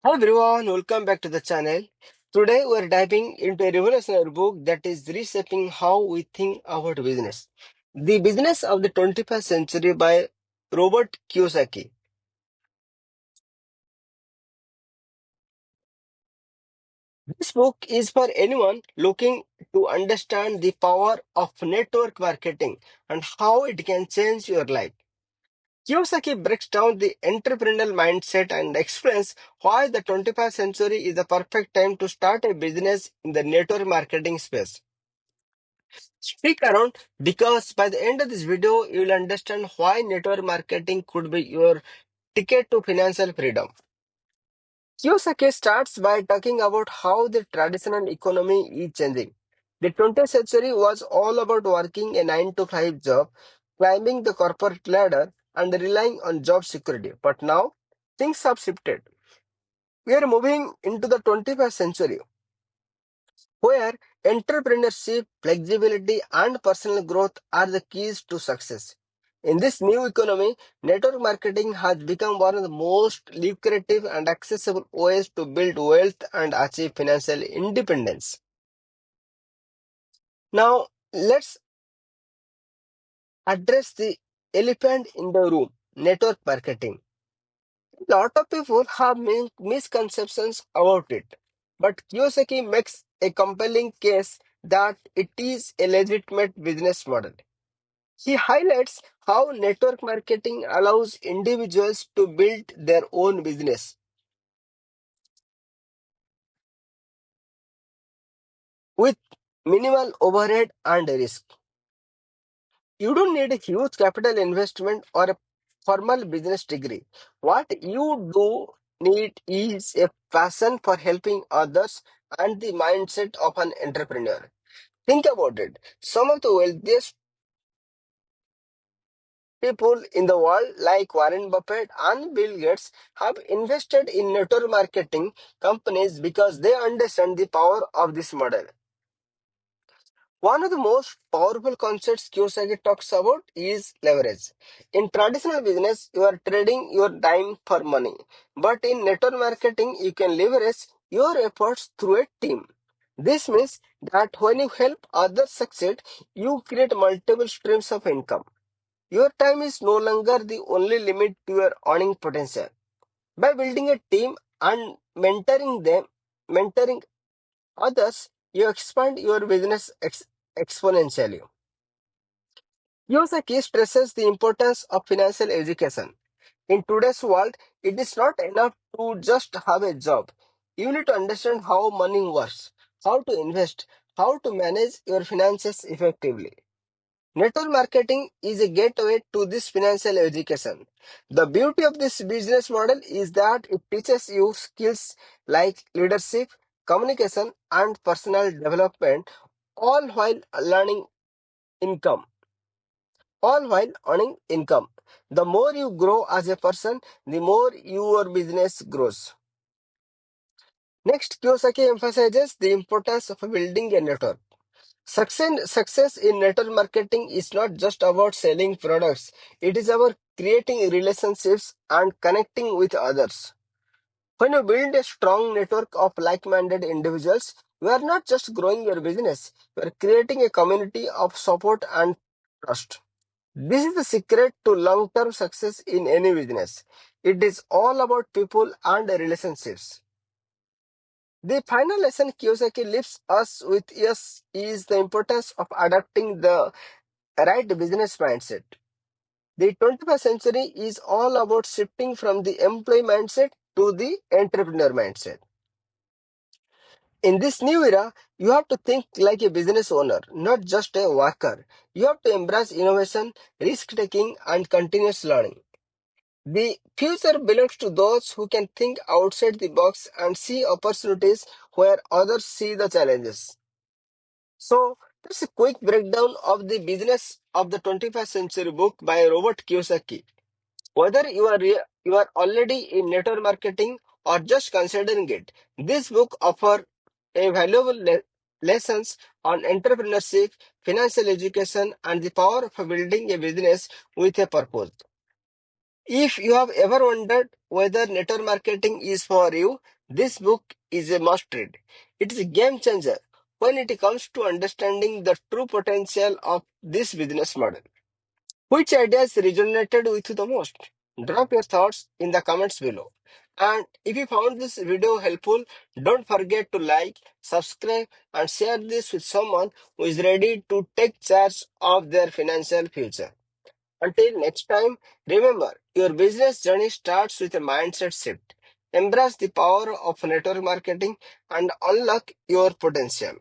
Hello everyone, welcome back to the channel. Today we're diving into a revolutionary book that is reshaping how we think about business. The Business of the 21st Century by Robert Kiyosaki. This book is for anyone looking to understand the power of network marketing and how it can change your life. Kiyosaki breaks down the entrepreneurial mindset and explains why the 21st century is the perfect time to start a business in the network marketing space. Stick around because by the end of this video, you will understand why network marketing could be your ticket to financial freedom. Kiyosaki starts by talking about how the traditional economy is changing. The 20th century was all about working a 9 to 5 job, climbing the corporate ladder, and relying on job security. But now, things have shifted. We are moving into the 21st century where entrepreneurship, flexibility, and personal growth are the keys to success. In this new economy, network marketing has become one of the most lucrative and accessible ways to build wealth and achieve financial independence. Now, let's address the elephant in the room, network marketing. A lot of people have misconceptions about it, but Kiyosaki makes a compelling case that it is a legitimate business model. He highlights how network marketing allows individuals to build their own business with minimal overhead and risk. You don't need a huge capital investment or a formal business degree. What you do need is a passion for helping others and the mindset of an entrepreneur. Think about it. Some of the wealthiest people in the world, like Warren Buffett and Bill Gates, have invested in network marketing companies because they understand the power of this model. One of the most powerful concepts Kiyosaki talks about is leverage. In traditional business, you are trading your time for money. But in network marketing, you can leverage your efforts through a team. This means that when you help others succeed, you create multiple streams of income. Your time is no longer the only limit to your earning potential. By building a team and mentoring others, you expand your business exponentially. Kiyosaki stresses the importance of financial education. In today's world, it is not enough to just have a job. You need to understand how money works, how to invest, how to manage your finances effectively. Network marketing is a gateway to this financial education. The beauty of this business model is that it teaches you skills like leadership, communication, and personal development, all while learning income. All while earning income. The more you grow as a person, the more your business grows. Next, Kiyosaki emphasizes the importance of building a network. Success in network marketing is not just about selling products, it is about creating relationships and connecting with others. When you build a strong network of like minded individuals, you are not just growing your business, you are creating a community of support and trust. This is the secret to long term success in any business. It is all about people and relationships. The final lesson Kiyosaki leaves us with is the importance of adopting the right business mindset. The 21st century is all about shifting from the employee mindset to the entrepreneur mindset. In this new era, you have to think like a business owner, not just a worker. You have to embrace innovation, risk taking, and continuous learning. The future belongs to those who can think outside the box and see opportunities where others see the challenges. So, that's a quick breakdown of the business of the 21st century book by Robert Kiyosaki. Whether you are already in network marketing or just considering it, this book offers a valuable lessons on entrepreneurship, financial education, and the power of building a business with a purpose. If you have ever wondered whether network marketing is for you, this book is a must read. It is a game changer when it comes to understanding the true potential of this business model. Which ideas resonated with you the most? Drop your thoughts in the comments below. And if you found this video helpful, don't forget to like, subscribe, and share this with someone who is ready to take charge of their financial future. Until next time, remember your business journey starts with a mindset shift. Embrace the power of network marketing and unlock your potential.